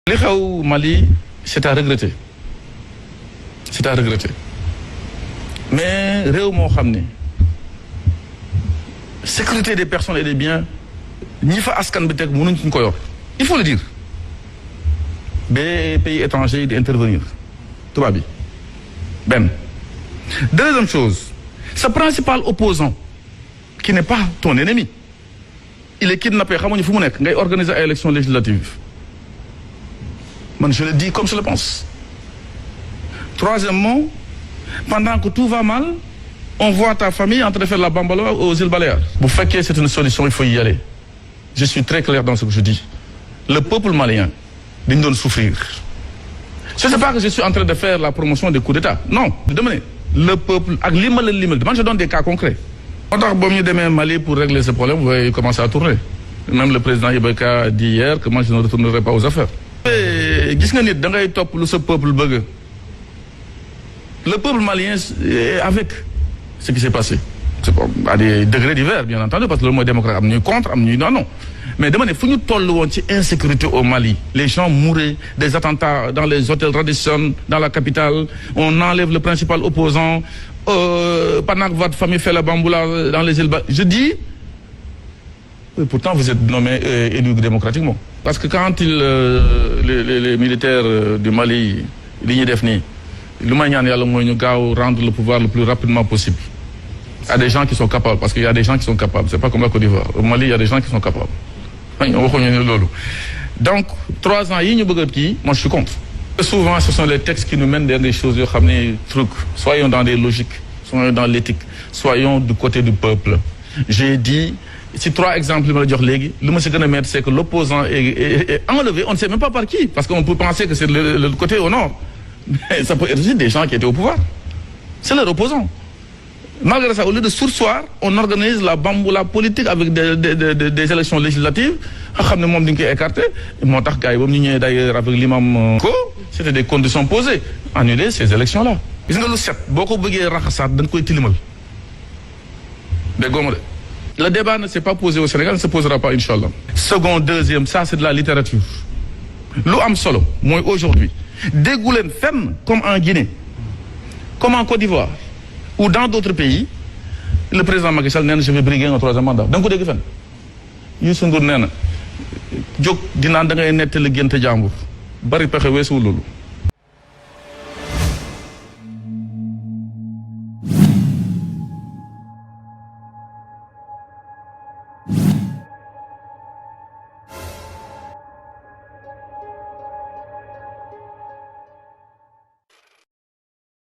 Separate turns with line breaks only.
li xew Mali c'est à regretter mais réew moo xam ne sécurité des personnes et des biens ñi fa askan bi teg mënuñ suñ ko yor il faut le dire ba pays étrangers di intervenir tubaab bi benn. Deuxième chose, ce principal opposant qui n'est pas ton ennemi il est kidnappé xamuñu fu mu nekk ngay organiser ay élections législatives man je le dis comme je le pense. Troisièmement, pendant que tout va mal on voit ta famille en train de faire la bambaloa aux îles Baléares. Bu fekkee c'est une solution il faut y aller. Je suis très clair dans ce que je dis. Le peuple malien dañ doon souffrir. Je sais pas que je suis en train de faire la promotion des coups d'État non dama ne le peuple ak limal man je donne des cas concrets. moo tax boobu ñu demee Mali pour régler ce problème vous voyez commencer à tourner. Même le président Ibeka a dit hier que moi je ne retournerai pas aux affaires. Gis nga nit da ngay topp lu sa peuple bëgg. Le peuple malien est avec ce qui s'est passé. C'est à des degrés divers bien entendu parce que loolu mooy démocrate am ñuy contre am ñuy non mais dama ne fu ñu toll woon ci insécurité au Mali les gens mouraient des attentats dans les hôtels Radisson dans la capitale on enlève le principal opposant pendant que votre famille fait la bamboula dans les îles je dis pourtant vous êtes nommé élu démocratiquement parce que quand les militaires du Mali li ñuy def nii lu may ñaan yàlla mooy ñu gaaw rendre le pouvoir le plus rapidement possible à des gens qui sont capables parce qu'il y a des gens qui sont capables c'est pas comme la Côte d'Ivoire au Mali il y a des gens qui sont capables waxuñu ne loolu donc 3 ans yi ñu bëgg a kii moi je suis contre. Souvent ce sont les textes qui nous mènent vers des choses yoo xam ne trucs soyons dans des logiques soyons dans l'éthique soyons du côté du peuple. J'ai dit ci 3 exemples yi ma la jox léegi lu ma si gën a mettre c'est que l'opposant est enlevé on ne sait même pas par qui parce qu'on peut penser que c'est le côté au nord mais ça peut être aussi des gens qui étaient au pouvoir c'est leur opposant. Malgré ça, au lieu de surseoir, on organise la bamboula politique avec des élections législatives. xam ne moom dañ koy écarté moo tax gars yi boobu ñu ñëwee d'ailleurs avec l'imam ko c'était des conditions posées annuler ces élections là. gis nga lu set boo ko bëggee raxasaat da nga koy tilimal dégg nga de. Le débat ne s'est pas posé au Sénégal ne se posera pas inchallah. Second deuxième ça c'est de la littérature lu am solo mooy aujourd'hui déggu leen fenn comme en Guinée comme en Côte d'Ivoire. Ou dans d'autres pays le président Macky Sall nee na je vais briguer un 3e mandat da nga ko dégg fenn Youssou Ndour nee na jóg dinaan da ngay nettali gént jàmbur bari pexe weesuwul loolu